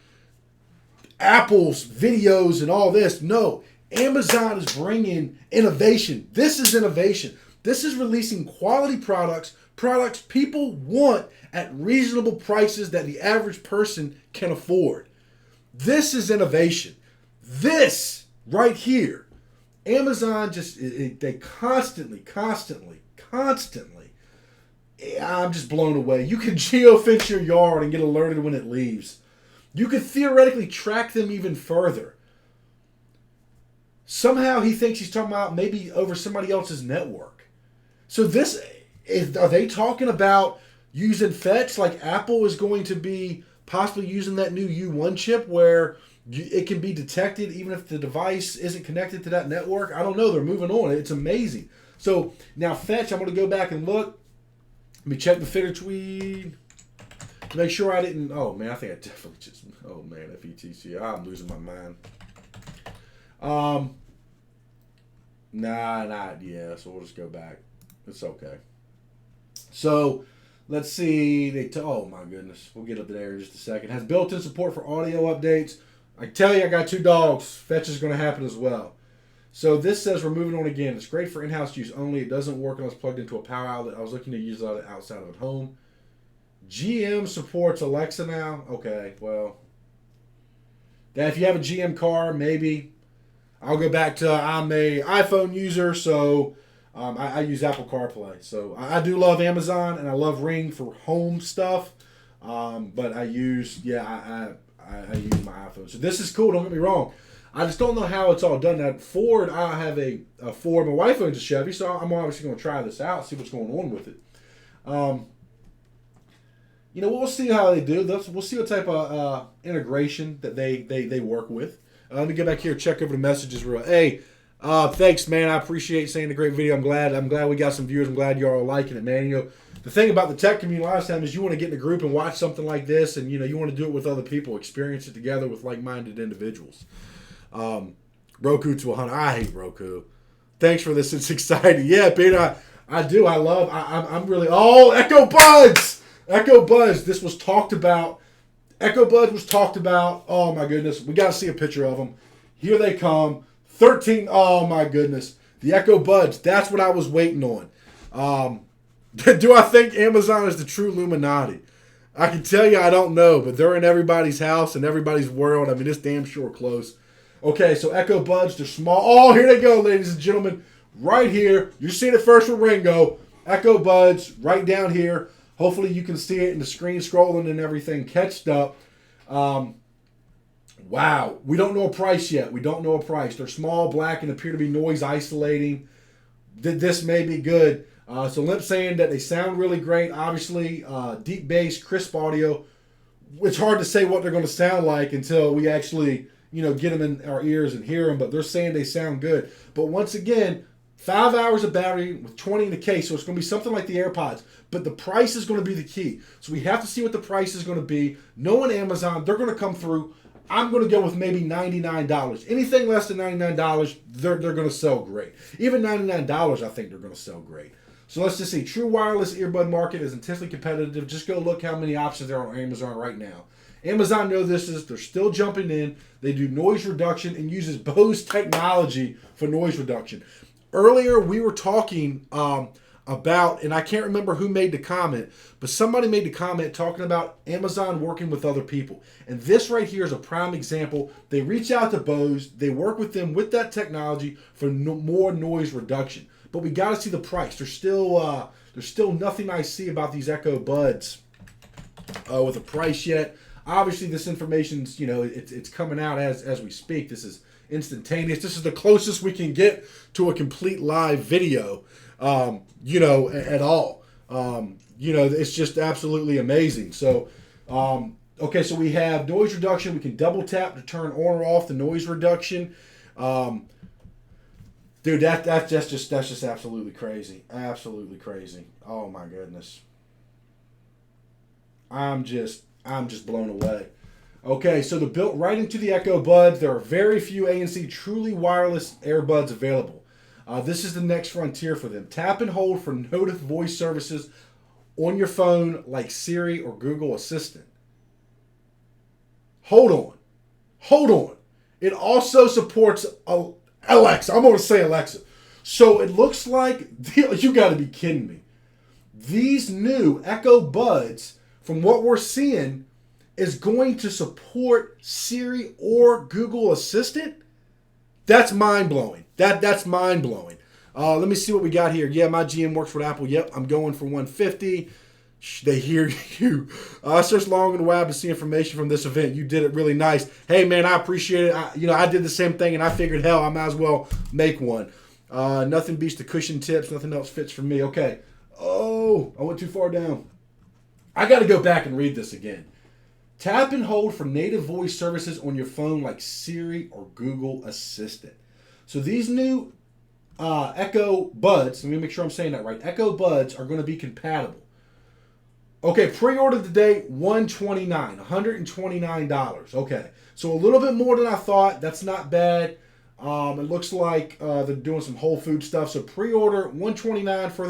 Apple's videos and all this? No, Amazon is bringing innovation. This is innovation. This is releasing quality products people want at reasonable prices that the average person can afford. This is innovation. This right here. Amazon they constantly. I'm just blown away. You can geofence your yard and get alerted when it leaves. You could theoretically track them even further. Somehow he thinks he's talking about maybe over somebody else's network. So are they talking about using Fetch like Apple is going to be possibly using that new U1 chip where it can be detected even if the device isn't connected to that network? I don't know. They're moving on. It's amazing. So now Fetch, I'm going to go back and look. Let me check the Fitter tweet to make sure I didn't. Oh, man, I think I definitely just. Oh, man, FETC. I'm losing my mind. Yeah, so we'll just go back. It's okay. So, let's see. Oh, my goodness. We'll get up there in just a second. Has built-in support for audio updates. I tell you, I got 2 dogs. Fetch is going to happen as well. So, this says we're moving on again. It's great for in-house use only. It doesn't work unless plugged into a power outlet. I was looking to use it outside of at home. GM supports Alexa now. Okay, well. If you have a GM car, maybe. I'll go back to I'm a iPhone user, so I use Apple CarPlay. So I do love Amazon and I love Ring for home stuff, but I use I use my iPhone. So this is cool. Don't get me wrong. I just don't know how it's all done. Now Ford, I have a Ford. My wife owns a Chevy, so I'm obviously going to try this out, see what's going on with it. We'll see how they do. We'll see what type of integration that they work with. Let me get back here and check over the messages real. Hey, thanks, man. I appreciate saying the great video. I'm glad we got some viewers. I'm glad y'all are liking it, man. The thing about the tech community a lot of times is you want to get in a group and watch something like this, and you want to do it with other people, experience it together with like-minded individuals. Roku to 100. I hate Roku. Thanks for this. It's exciting. Yeah, Peter, I do. I'm really. Oh, Echo Buds. Echo Buds. This was talked about. Echo Buds was talked about. Oh, my goodness. We got to see a picture of them. Here they come. 13. Oh, my goodness. The Echo Buds. That's what I was waiting on. Do I think Amazon is the true Illuminati? I can tell you I don't know, but they're in everybody's house and everybody's world. I mean, it's damn sure close. Okay, so Echo Buds, they're small. Oh, here they go, ladies and gentlemen. Right here. You're seeing it first with Ringo. Echo Buds right down here. Hopefully you can see it in the screen scrolling and everything catched up. Wow. We don't know a price yet. They're small, black, and appear to be noise isolating. This may be good. So Limp saying that they sound really great. Obviously, deep bass, crisp audio. It's hard to say what they're going to sound like until we actually, get them in our ears and hear them. But they're saying they sound good. But once again, 5 hours of battery with 20 in the case. So it's going to be something like the AirPods. But the price is going to be the key. So we have to see what the price is going to be. Knowing Amazon, they're going to come through. I'm going to go with maybe $99. Anything less than $99, they're going to sell great. Even $99, I think they're going to sell great. So let's just see. True wireless earbud market is intensely competitive. Just go look how many options there are on Amazon right now. Amazon they're still jumping in. They do noise reduction and uses Bose technology for noise reduction. Earlier we were talking about, and I can't remember who made the comment, but somebody made the comment talking about Amazon working with other people. And this right here is a prime example. They reach out to Bose. They work with them with that technology for more noise reduction. But we got to see the price. There's still nothing I see about these Echo Buds with a price yet. Obviously, this information's it's coming out as we speak. This is instantaneous. This is the closest we can get to a complete live video. At all. It's just absolutely amazing. So, okay, so we have noise reduction. We can double tap to turn on or off the noise reduction. Dude, that's just absolutely crazy. Absolutely crazy. Oh my goodness. I'm just blown away. Okay, so they're built right into the Echo Buds. There are very few ANC truly wireless earbuds available. This is the next frontier for them. Tap and hold for native voice services on your phone like Siri or Google Assistant. Hold on. It also supports Alexa. I'm going to say Alexa. So it looks like, you got to be kidding me. These new Echo Buds, from what we're seeing, is going to support Siri or Google Assistant? That's mind-blowing. That's mind-blowing. Let me see what we got here. Yeah, my GM works with Apple. Yep, I'm going for 150. They hear you. I searched long and wide to see information from this event. You did it really nice. Hey, man, I appreciate it. I did the same thing, and I figured, hell, I might as well make one. Nothing beats the cushion tips. Nothing else fits for me. Okay. Oh, I went too far down. I got to go back and read this again. Tap and hold for native voice services on your phone like Siri or Google Assistant. So these new Echo Buds, let me make sure I'm saying that right. Echo Buds are going to be compatible. Okay, pre-order today, $129. Okay, so a little bit more than I thought. That's not bad. It looks like they're doing some Whole Food stuff. So pre-order $129 for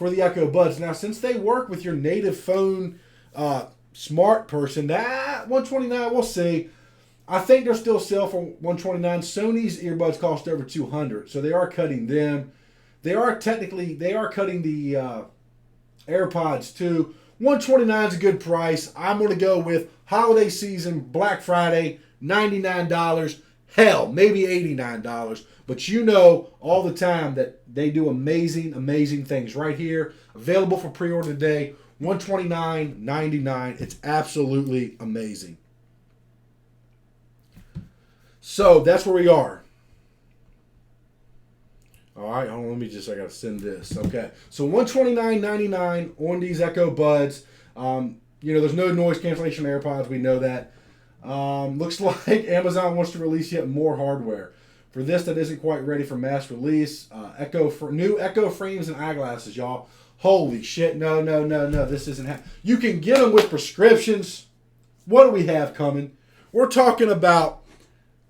the Echo Buds. Now, since they work with your native phone smart person, that $129, we'll see. I think they're still sell for $129. Sony's earbuds cost over $200, so they are cutting them. They are cutting the AirPods too. $129 is a good price. I'm going to go with holiday season, Black Friday, $99. Hell, maybe $89. But you know all the time that they do amazing, amazing things right here. Available for pre-order today. $129.99. It's absolutely amazing. So that's where we are. All right, hold on, I got to send this. Okay, so $129.99 on these Echo Buds. There's no noise cancellation AirPods. We know that. Looks like Amazon wants to release yet more hardware. For this that isn't quite ready for mass release, new Echo frames and eyeglasses, y'all. Holy shit, no, this isn't happening. You can get them with prescriptions. What do we have coming? We're talking about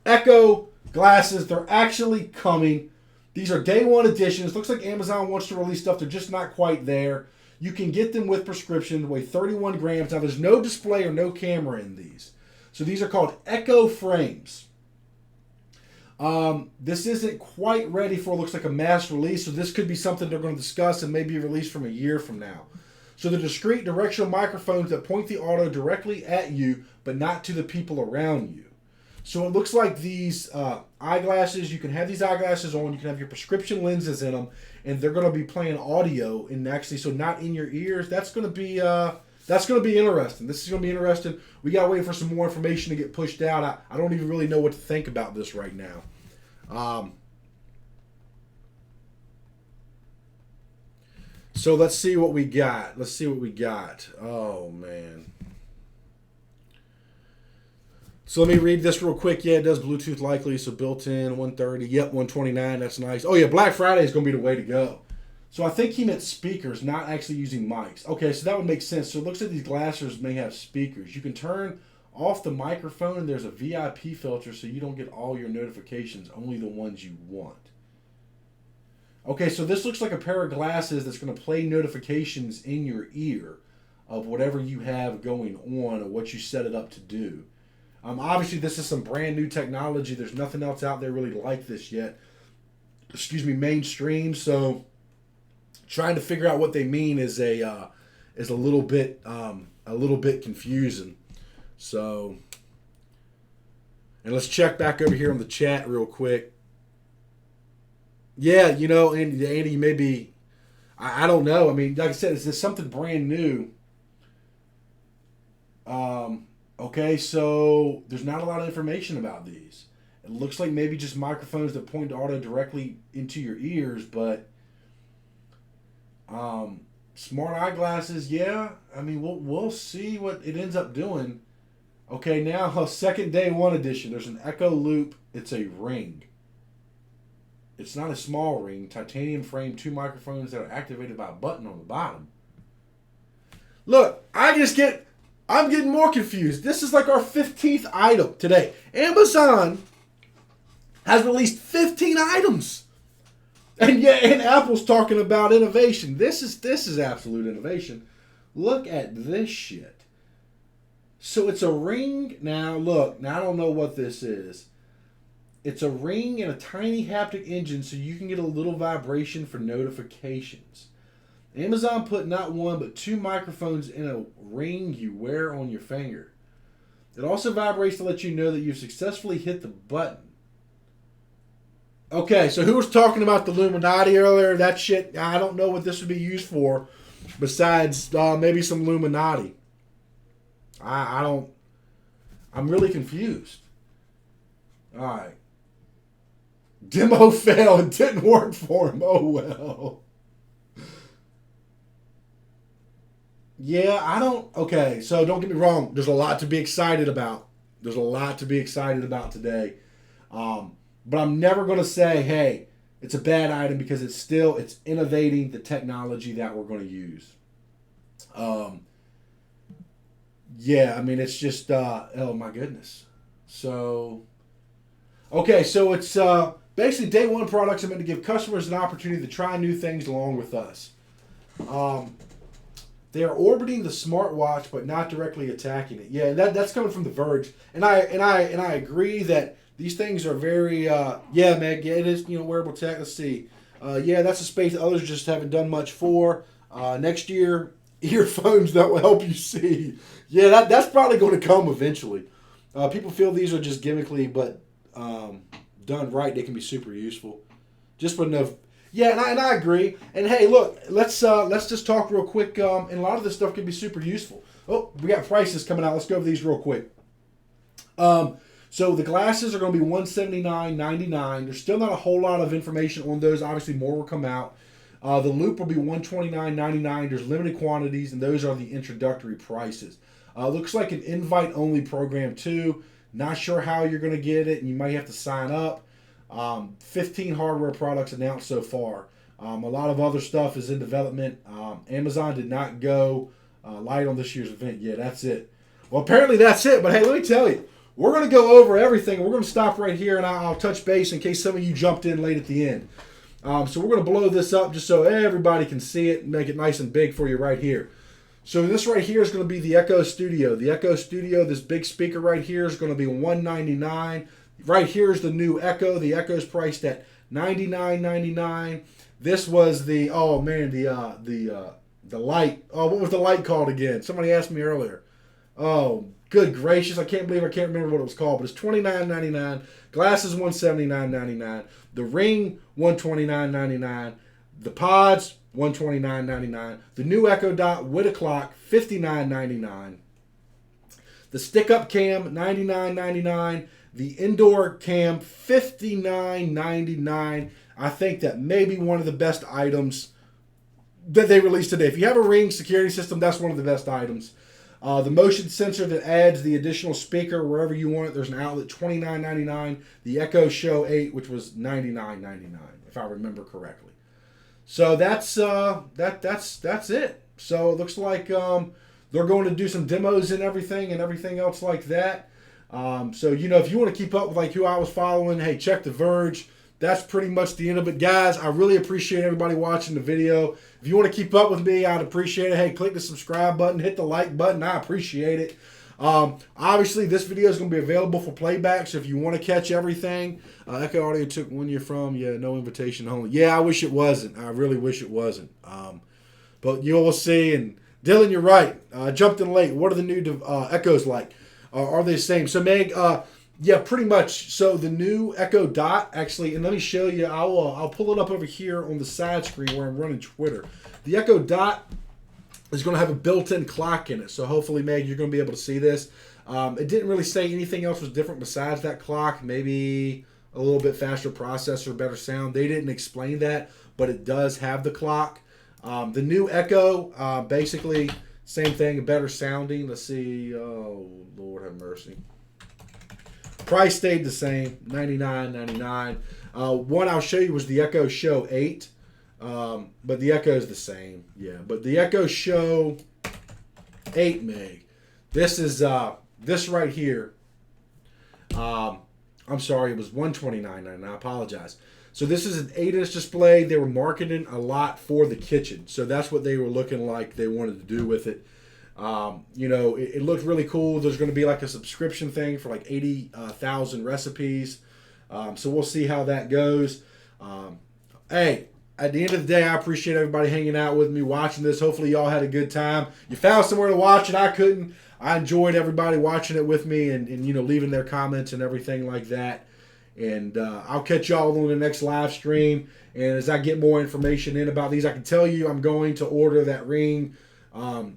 Echo glasses. They're actually coming. These are day one editions. Looks like Amazon wants to release stuff. They're just not quite there. You can get them with prescription. They weigh 31 grams. Now, there's no display or no camera in these. So these are called Echo frames. This isn't quite ready for, looks like, a mass release. So this could be something they're going to discuss and maybe release from a year from now. So the discrete directional microphones that point the audio directly at you, but not to the people around you. So it looks like these eyeglasses, you can have these eyeglasses on, you can have your prescription lenses in them, and they're going to be playing audio and actually, so not in your ears. That's going to be interesting. This is going to be interesting. We got to wait for some more information to get pushed out. I don't even really know what to think about this right now. So let's see what we got. Oh, man. So let me read this real quick. Yeah, it does Bluetooth likely, so built in, 130. Yep, 129. That's nice. Oh, yeah, Black Friday is going to be the way to go. So I think he meant speakers, not actually using mics. Okay, so that would make sense. So it looks like these glasses may have speakers. You can turn off the microphone, and there's a VIP filter so you don't get all your notifications, only the ones you want. Okay, so this looks like a pair of glasses that's going to play notifications in your ear of whatever you have going on or what you set it up to do. Obviously, this is some brand new technology. There's nothing else out there really like this yet. Mainstream. So, trying to figure out what they mean is a little bit confusing. So, and let's check back over here on the chat real quick. Yeah, Andy, maybe I don't know. I mean, like I said, it's something brand new. Okay, so there's not a lot of information about these. It looks like maybe just microphones that point the audio directly into your ears, but smart eyeglasses, yeah. I mean, we'll see what it ends up doing. Okay, now second day one edition. There's an Echo Loop. It's a ring. It's not a small ring. Titanium frame, 2 microphones that are activated by a button on the bottom. Look, I'm getting more confused. This is like our 15th item today. Amazon has released 15 items. And Apple's talking about innovation. This is absolute innovation. Look at this shit. So it's a ring. Now look, I don't know what this is. It's a ring and a tiny haptic engine so you can get a little vibration for notifications. Amazon put not 1 but 2 microphones in a ring you wear on your finger. It also vibrates to let you know that you've successfully hit the button. Okay, so who was talking about the Illuminati earlier? That shit, I don't know what this would be used for. besides maybe some Illuminati. I don't. I'm really confused. All right. Demo failed. It didn't work for him. Oh, well. Yeah, I don't. Okay, so don't get me wrong. There's a lot to be excited about. There's a lot to be excited about today. But I'm never going to say, hey, it's a bad item because it's innovating the technology that we're going to use. Yeah, I mean, it's just, oh my goodness. So, okay, so it's basically day one products are meant to give customers an opportunity to try new things along with us. They are orbiting the smartwatch, but not directly attacking it. Yeah, that's coming from The Verge, and I agree that these things are very yeah, Meg. Yeah, it is wearable tech. Let's see. Yeah, that's a space that others just haven't done much for. Next year, earphones that will help you see. Yeah, that's probably going to come eventually. People feel these are just gimmickly, but done right, they can be super useful. Just with enough. Yeah, and I agree. And hey, look, let's just talk real quick. And a lot of this stuff can be super useful. Oh, we got prices coming out. Let's go over these real quick. So the glasses are going to be $179.99. There's still not a whole lot of information on those. Obviously, more will come out. The loop will be $129.99. There's limited quantities, and those are the introductory prices. Looks like an invite-only program, too. Not sure how you're going to get it, and you might have to sign up. 15 hardware products announced so far. A lot of other stuff is in development. Amazon did not go light on this year's event yet. That's it. Well, apparently that's it. But hey, let me tell you, we're going to go over everything. We're going to stop right here, and I'll touch base in case some of you jumped in late at the end. So we're going to blow this up just so everybody can see it and make it nice and big for you right here. So this right here is going to be the Echo Studio. The Echo Studio, this big speaker right here, is going to be $199. Right here is the new Echo. The Echo is priced at $99.99. This was the the light. Oh, what was the light called again? Somebody asked me earlier. Oh, good gracious! I can't believe I can't remember what it was called. But it's $29.99. Glasses $179.99. The ring $129.99. The pods $129.99. The new Echo Dot with a clock $59.99. The stick-up cam $99.99. The indoor cam $59.99. I think that may be one of the best items that they released today. If you have a Ring security system, that's one of the best items. The motion sensor that adds the additional speaker wherever you want it. There's an outlet, $29.99. The Echo Show 8, which was $99.99, if I remember correctly. So that's it. So it looks like they're going to do some demos and everything else like that. So if you want to keep up with like who I was following, hey, check The Verge. That's pretty much the end of it, guys. I really appreciate everybody watching the video. If you want to keep up with me, I'd appreciate it. Hey, click the subscribe button, hit the like button. I appreciate it. Obviously, this video is going to be available for playback, so if you want to catch everything, Echo Audio took 1 year from, no invitation only. Yeah, I wish it wasn't. I really wish it wasn't. But you will see. And Dylan, you're right. Jumped in late. What are the new Echoes like? Are they the same? So, Meg, yeah, pretty much. So the new Echo Dot, actually, and let me show you. I'll pull it up over here on the side screen where I'm running Twitter. The Echo Dot is going to have a built-in clock in it. So hopefully, Meg, you're going to be able to see this. It didn't really say anything else was different besides that clock. Maybe a little bit faster processor, better sound. They didn't explain that, but it does have the clock. The new Echo, basically, same thing, better sounding. Let's see. Oh, Lord have mercy. Price stayed the same, $99.99. One I'll show you was the Echo Show 8, but the Echo is the same. Yeah, but the Echo Show 8 meg. This is this right here. I'm sorry, it was $129.99. I apologize. So this is an 8-inch display. They were marketing a lot for the kitchen, so that's what they were looking like they wanted to do with it. It looked really cool. There's going to be like a subscription thing for like 80,000 recipes. So we'll see how that goes. Hey, at the end of the day, I appreciate everybody hanging out with me, watching this. Hopefully y'all had a good time. You found somewhere to watch it. I couldn't. I enjoyed everybody watching it with me and leaving their comments and everything like that. And I'll catch y'all on the next live stream. And as I get more information in about these, I can tell you I'm going to order that Ring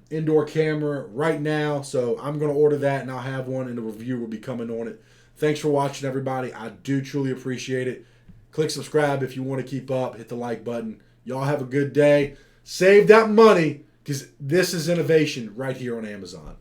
indoor camera right now. So I'm going to order that, and I'll have one, and the review will be coming on it. Thanks for watching, everybody. I do truly appreciate it. Click subscribe if you want to keep up. Hit the like button. Y'all have a good day. Save that money, because this is innovation right here on Amazon.